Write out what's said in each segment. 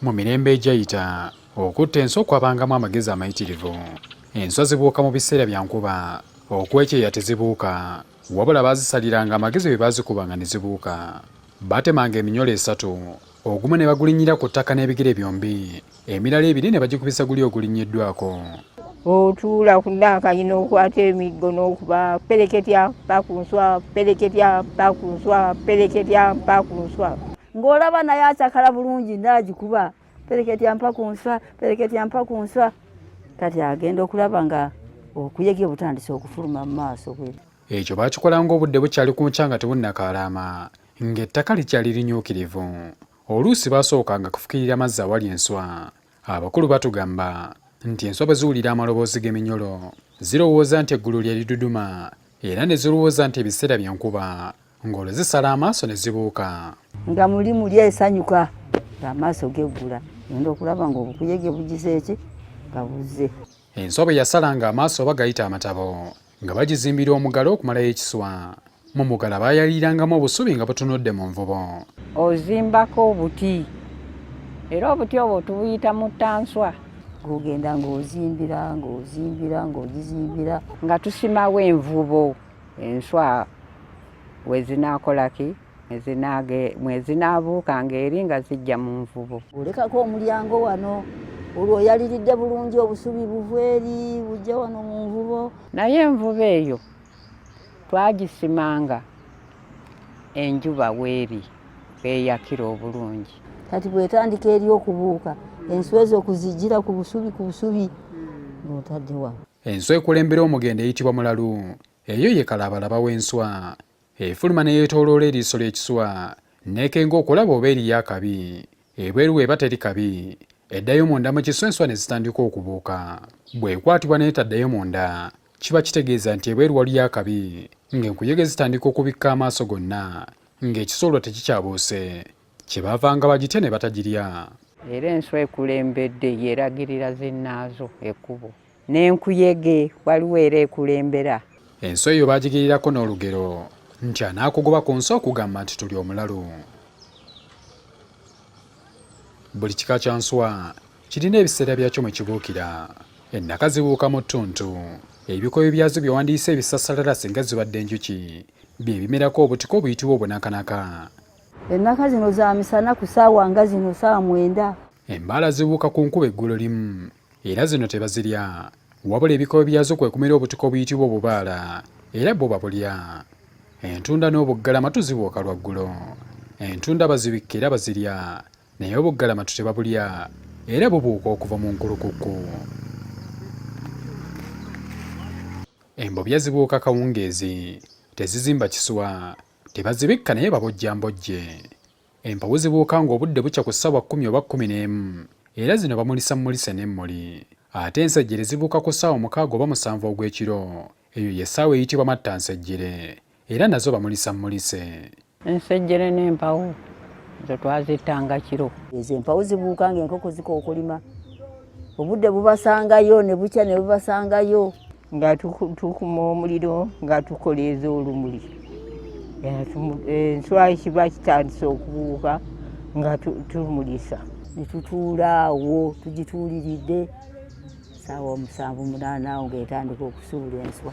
Mu mirembe egyayita okutta enswa kwabangamu amagezi amayitirivu. Enswa zibuuka mu biseera bya nkuba, okwekyeya tezibuuka, wabula baazisaliranga amagezi bwe baazikubanga ne zibuuka. Baatemanga eminyolo 3, ogumu ne bagulinnyira ku ttaka n'ebigere byombi, emirala 2 ne bagikubisa guli ogulinnyiddwako. Otuula ku nnaka yina okwata emiggo n'okuba pereketya mpa ku nswa, pereketya mpa ku nswa, pereketya mpa ku nswa. Ng'olaba naye akyakala bulungi ndaagikuba pereketya mpa ku nswa, pereketya mpa ku nswa. Kati agenda okulaba nga okuyege butandise okufuluma mu maaso gwe. Ekyo baakikolanga obudde bukyali ku nkya nga tebunnakaalaama, ng'ettaka likyali linyuukirivu. Oluusi baasookanga kufukirira mazzi awali enswa. Abakulu batugamba nti enswa bwe ziwulira amaloboozi g'eminyolo zirowooza nti eggulu lye liduduma, era ne zirowooza nti ebiseera bya nkuba, ng'olwo zisala amaaso ne zibuuka. Nga mulimu lyesanyuka ng'amaaso geggula, genda okulaba ng'obukuyege bugize eki nga buzze. Enswa bwe yasalanga amaaso oba gayita amatabo, nga bagizimbira omugalo okumalayo ekiswa. Mu mugala baayaliirangamu obusubi nga butunudde mu nvubo. Ozimbako obuti, era obuti obwo tubuyita muttanswa. Ng'ogenda ng'ozimbira ng'ogizimbira Nga tusimawo envubo, enswa we zinaakolaki, mwe zinaabuukanga eri nga zijja mu nvubo. olekako omulyango wano, olwo oyaliridde bulungi obusubi buva eri bujja wano mu nvubo. Naye envubo eyo twagisimanga enjuba weeri beyakira obulungi. Kati bwetandika eri okubuuka, enswa ezo okuzigira ku busubi ng'otadde wano. Enswa ekulembera omugendo eyitibwa mulalu. Eyo ye kalabalaba w'enswa. Efuluma ne yeetooloola eriiso ly'ekiswa, n'ekenga okulaba oba eriyo akabi. Ebweru eba teri kabi. Eddayo munda mu kiswa enswa ne zitandika okubuuka. Bw'ekwatibwa n'etaddayo munda, kiba kitegeeza nti ebweru waliyo akabi, ng'enkuyege zitandika okubikka amaaso gonna, ng'ekiswa olwo tekikyabuuse. Kyebaavanga bagitya ne batagirya. Era enswa ekulembedde yeeragirira zinnaazo ekkubo. N'enkuyege waliwo era ekulembera. Enswa eyo baagigirirako n'olugero nti anaakugoba ku nswa okugamba nti tuli omulalu. Buli kika kya nswa kirina ebiseera byakyo mwe kibuukira. Ennaka zibuuka mu ttuntu. Ebikoyo byazo bye wandiise ebisassalala singa zibadde enjuki, bye bimerako obutiko obuyitibwa obunakanaka. Ennaka zino za misana ku ssaawa nga zino 9:00. Embaala zibuuka ku nkuba eggulo limu, era zino tebazirya, wabula ebikoyo byazo kwe kumira obutiko obuyitibwa obubaala, era bo babulya. Entunda n'obuggalamatu zibuuka lwa ggulo. Entunda bazibikka era bazirya, naye obuggalamatu tebabulya, era bubuuka okuva mu nkulukukku. Embobya zibuuka Akawungeezi, tezizimba kiswa, tebazibikka naye babojja mbojje. Empawu zibuuka ng'obudde bukya ku ssaawa 10 oba 11, era zino bamulisa mmulise n'emmuli. Ate ensejjere zibuuka ku ssaawa 6 oba 7 ogw'ekiro, eyo y'essaawa eyitibwa mattansejjere, era nazo bamulisa mmulise. Ensejjere n'empawu zo twazittanga kiro. Ezo empawu zibuuka ng'enkoko zikookolima, obudde bubasangayo ne bukya ne bubasangayo. Nga tukuma omuliro nga tukoleeza olumuli. Enswa kiba kitandise okubuuka nga tumulisa. Ne tutuula awo tugituuliridde ssaawa 7-8 awo ng'etandika okusuula enswa.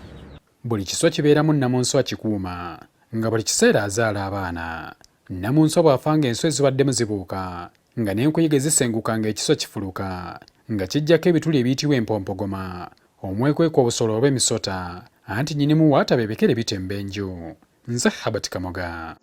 Buli kiswa kibeeramu nnamunswa kikuuma, nga buli kiseera azaala abaana. Nnamunswa bw'afa ng'enswa ezibaddemu zibuuka, nga n'enkuyege zisenguka ng'ekiswa kifuluka, nga kijjako ebituli ebiyitibwa empompogoma, omwekweka obusolo oba emisota, anti nnyinimu waataba ebikere bitemba enju. Nze Kamoga.